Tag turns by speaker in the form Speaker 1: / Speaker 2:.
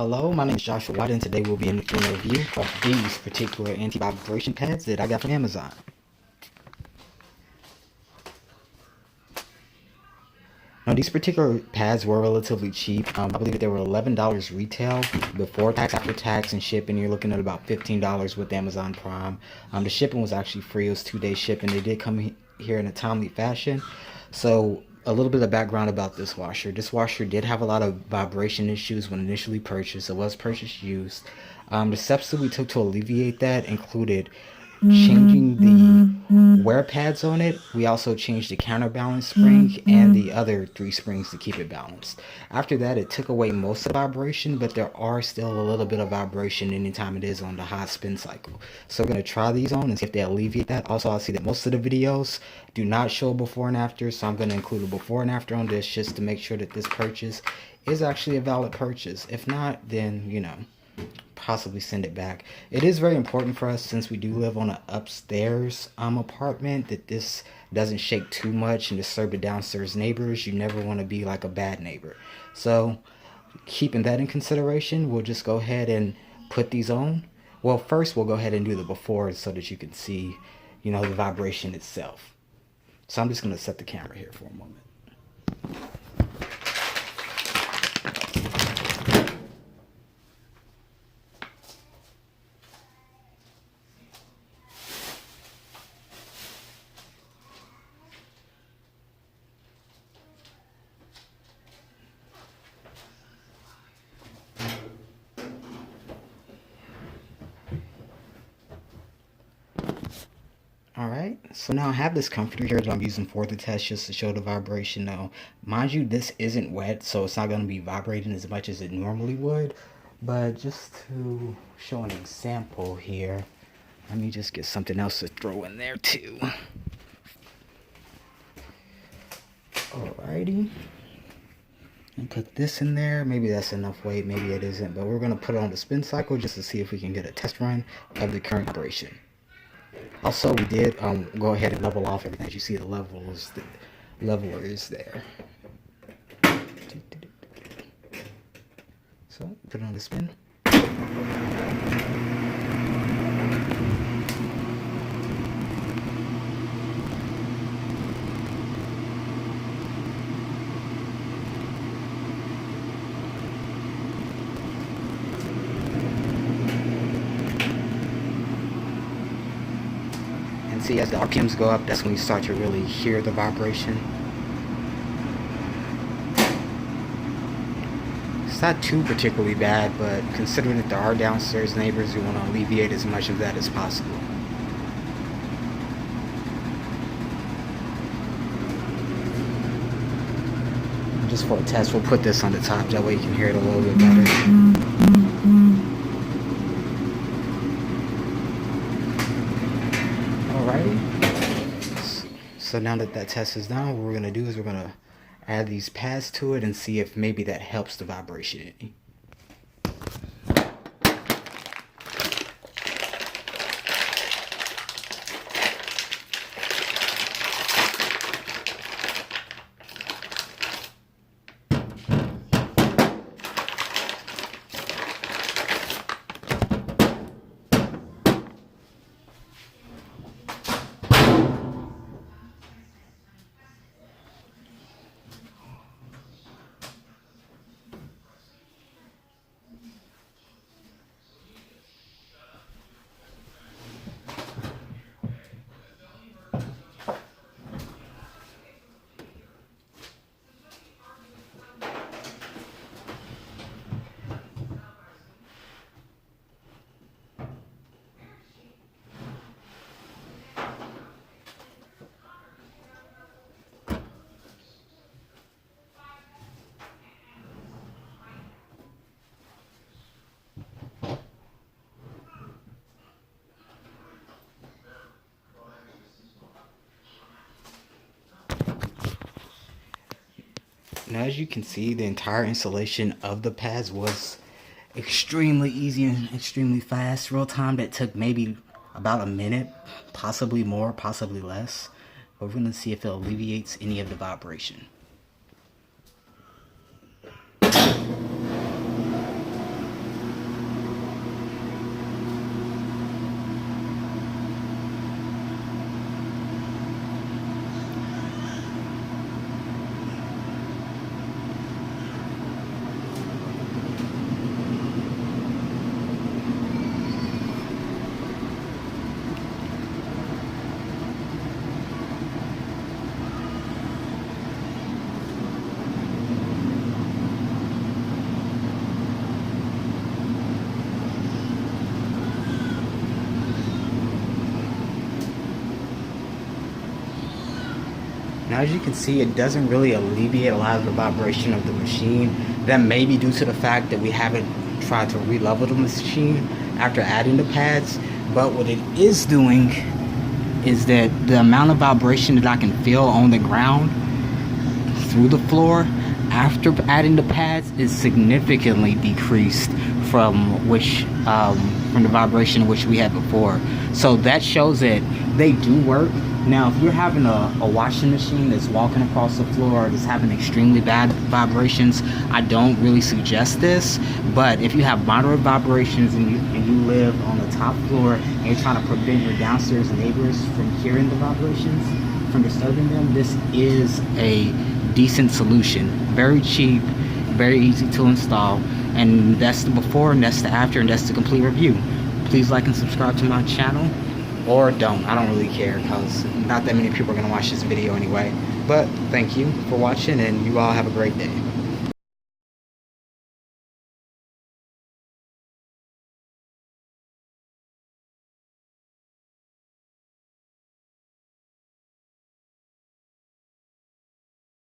Speaker 1: Hello, my name is Joshua White, and today we'll be doing a review of these particular anti-vibration pads that I got from Amazon. Now, these particular pads were relatively cheap. I believe they were $11 retail before tax. After tax and shipping, you're looking at about $15 with Amazon Prime. The shipping was actually free. It was 2-day shipping. They did come here in a timely fashion. So, a little bit of background about this washer. This washer did have a lot of vibration issues when initially purchased. It was purchased used. The steps that we took to alleviate that included changing the wear pads on it. We also changed the counterbalance spring and the other 3 springs to keep it balanced. After that, it took away most of the vibration, but there are still a little bit of vibration anytime it is on the high spin cycle. So we're going to try these on and see if they alleviate that. Also, I'll see that most of the videos do not show before and after, so I'm going to include a before and after on this just to make sure that this purchase is actually a valid purchase. If not, then, possibly send it back. It is very important for us, since we do live on an upstairs apartment, that this doesn't shake too much and disturb the downstairs neighbors. You never want to be like a bad neighbor. So keeping that in consideration, we'll just go ahead and put these on. Well, first we'll go ahead and do the before so that you can see, the vibration itself. So I'm just going to set the camera here for a moment. Alright, so now I have this comforter here that I'm using for the test just to show the vibration. Now, mind you, this isn't wet, so it's not going to be vibrating as much as it normally would. But just to show an example here, let me just get something else to throw in there too. Alrighty. And put this in there. Maybe that's enough weight, maybe it isn't. But we're going to put it on the spin cycle just to see if we can get a test run of the current vibration. Also, we did go ahead and level off everything. As you see, the leveler is there. So, put it on the spin. See, as the RPMs go up, that's when you start to really hear the vibration. It's not too particularly bad, but considering that there are downstairs neighbors, you want to alleviate as much of that as possible. Just for a test, we'll put this on the top, that way you can hear it a little bit better. So now that that test is done, what we're going to do is we're going to add these pads to it and see if maybe that helps the vibration any. Now, as you can see, the entire installation of the pads was extremely easy and extremely fast. Real time, that took maybe about a minute, possibly more, possibly less. But we're going to see if it alleviates any of the vibration. as you can see, it doesn't really alleviate a lot of the vibration of the machine. That may be due to the fact that we haven't tried to re-level the machine after adding the pads. But what it is doing is that the amount of vibration that I can feel on the ground through the floor after adding the pads is significantly decreased from the vibration which we had before. So that shows that they do work. Now, if you're having a washing machine that's walking across the floor or that's having extremely bad vibrations, I don't really suggest this. But if you have moderate vibrations and you live on the top floor and you're trying to prevent your downstairs neighbors from hearing the vibrations, from disturbing them, this is a decent solution. Very cheap, very easy to install, and that's the before and that's the after and that's the complete review. Please like and subscribe to my channel, or don't. I don't really care because not that many people are going to watch this video anyway. But thank you for watching, and you all have a great day.